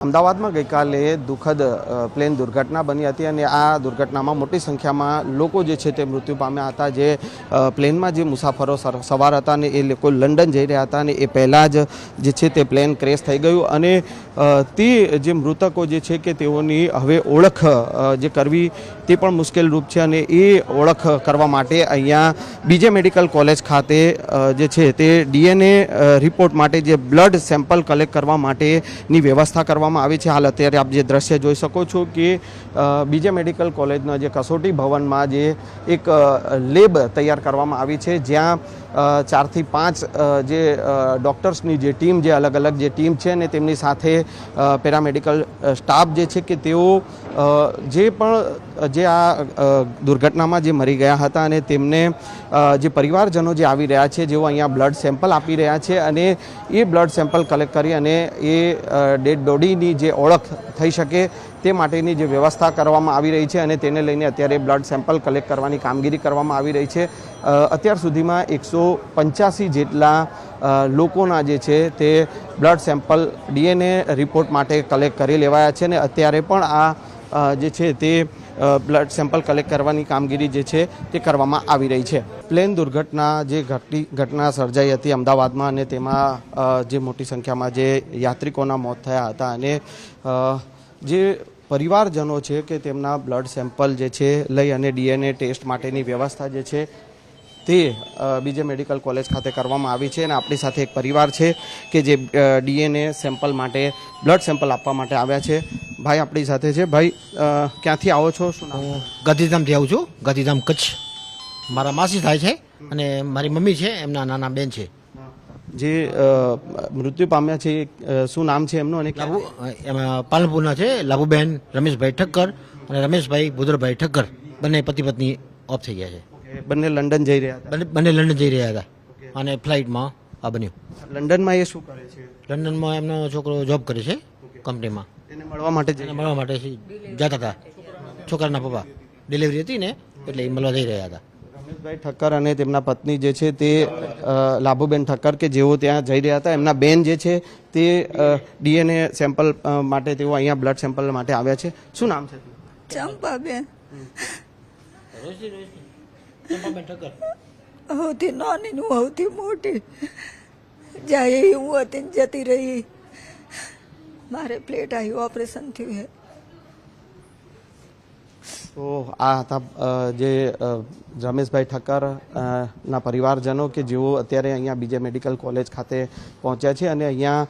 અમદાવાદમાં ગઈકાલે દુઃખદ પ્લેન દુર્ઘટના બની હતી અને આ દુર્ઘટનામાં મોટી સંખ્યામાં લોકો જે છે તે મૃત્યુ પામ્યા હતા। જે પ્લેનમાં જે મુસાફરો સવાર હતા અને એ લોકો લંડન જઈ રહ્યા હતા અને એ પહેલાં જ જે છે તે પ્લેન ક્રેશ થઈ ગયું અને તે જે મૃતકો જે છે કે તેઓની હવે ઓળખ જે કરવી તે પણ મુશ્કેલરૂપ છે અને એ ઓળખ કરવા માટે અહીંયા બીજે મેડિકલ કોલેજ ખાતે જે છે તે DNA રિપોર્ટ માટે જે બ્લડ સેમ્પલ કલેક્ટ કરવા માટેની વ્યવસ્થા કરવામાં આવી છે। હાલ અત્યારે આપ જે દ્રશ્ય જોઈ શકો છો કે બીજે મેડિકલ કોલેજના જે કસોટી ભવનમાં જે એક લેબ તૈયાર કરવામાં આવી છે, જ્યાં 4 થી 5 જે ડૉક્ટર્સની જે ટીમ જે અલગ અલગ જે ટીમ છે ને તેમની સાથે પેરામેડિકલ સ્ટાફ જે છે કે તેઓ જે પણ જે આ દુર્ઘટનામાં જે મરી ગયા હતા અને તેમને જે પરિવારજનો જે આવી રહ્યા છે, જેઓ અહીંયા બ્લડ સેમ્પલ આપી રહ્યા છે અને એ બ્લડ સેમ્પલ કલેક્ટ કરી અને એ ડેડ બોડીની જે ઓળખ થઈ શકે તે માટેની જે વ્યવસ્થા કરવામાં આવી રહી છે અને તેને લઈને અત્યારે બ્લડ સેમ્પલ કલેક્ટ કરવાની કામગીરી કરવામાં આવી રહી છે। અત્યાર સુધીમાં 185 જેટલા લોકોના જે છે તે બ્લડ સેમ્પલ DNA રિપોર્ટ માટે કલેક્ટ કરી લેવાયા છે અને અત્યારે પણ આ જે છે તે બ્લડ સેમ્પલ કલેક્ટ કરવાની કામગીરી જે છે તે કરવામાં આવી રહી છે। પ્લેન દુર્ઘટના જે ઘટના સર્જાઈ હતી અમદાવાદમાં અને તેમાં જે મોટી સંખ્યામાં જે યાત્રિકોના મોત થયા હતા અને જે પરિવારજનો છે કે તેમના બ્લડ સેમ્પલ જે છે લઈ અને DNA ટેસ્ટ માટેની વ્યવસ્થા જે છે તે બીજે મેડિકલ કોલેજ ખાતે કરવામાં આવી છે અને આપણી સાથે એક પરિવાર છે કે જે DNA સેમ્પલ માટે બ્લડ સેમ્પલ આપવા માટે આવ્યા છે। ભાઈ આપણી સાથે છે। ભાઈ ક્યાંથી આવો છો? શું નામ? ગાંધીધામથી આવું છું, ગાંધીધામ કચ્છ। મારા માસી થાય છે અને મારી મમ્મી છે, એમના નાના બેન છે। જે મૃત્યુ પામ્યા છે શું નામ છે એમનું? અને એમાં પાલનપુરના છે લાભુબેન રમેશભાઈ ઠક્કર અને રમેશભાઈ ભુદરભાઈ ઠક્કર, બંને પતિ પત્ની ઓફ થઈ ગયા છે। બંને લંડન જઈ રહ્યા હતા? બંને લંડન જઈ રહ્યા હતા અને ફ્લાઇટમાં આ બન્યું। લંડનમાં એ શું કરે છે? લંડનમાં એમનો છોકરો જોબ કરે છે કંપનીમાં। એને મળવા માટે જતા હતા। છોકરાના પપ્પા ડિલિવરી હતી ને એટલે એ મળવા જઈ રહ્યા હતા। રમેશભાઈ ઠક્કર અને તેમના પત્ની જે છે તે લાભુબેન ઠક્કર કે જેઓ ત્યાં જઈ રહ્યા હતા, એમના બેન જે છે તે DNA સેમ્પલ માટે તેઓ અહીંયા બ્લડ સેમ્પલ માટે આવ્યા છે। શું નામ છે? ચંપાબેન। ચંપાબેન ઠક્કર સૌથી નાની નું સૌથી મોટી, જાય હું હતી જતી રહી। મારે પ્લેટ આવી ઓપરેશન થયું છે। તો આ હતા જે રમેશભાઈ ઠક્કર ના પરિવારજનો કે જેઓ અત્યારે અહીંયા બીજે મેડિકલ કોલેજ ખાતે પહોંચ્યા છે અને અહીંયા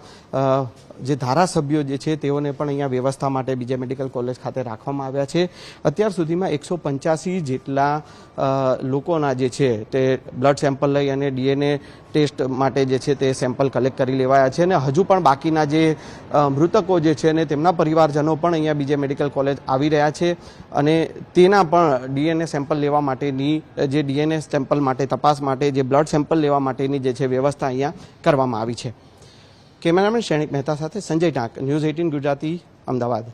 જે ધારાસભ્યો જે છે તેઓને પણ અહીંયા વ્યવસ્થા માટે બીજે મેડિકલ કોલેજ ખાતે રાખવામાં આવ્યા છે। અત્યાર સુધીમાં 185 જેટલા લોકોના જે છે તે બ્લડ સેમ્પલ લઈ અને DNA ટેસ્ટ માટે જે છે તે સેમ્પલ કલેક્ટ કરી લેવાયા છે અને હજુ પણ બાકીના જે મૃતકો જે છે અને તેમના પરિવારજનો પણ અહીંયા બીજે મેડિકલ કોલેજ આવી રહ્યા છે અને તેના પણ DNA સેમ્પલ લેવા માટેની જે DNA સેમ્પલ માટે તપાસ માટે જે બ્લડ સેમ્પલ લેવા માટેની જે છે વ્યવસ્થા અહીંયા કરવામાં આવી છે। કેમેરામેન શ્રેણિક મહેતા સાથે સંજય ટાંક, ન્યૂઝ 18 ગુજરાતી, અમદાવાદ।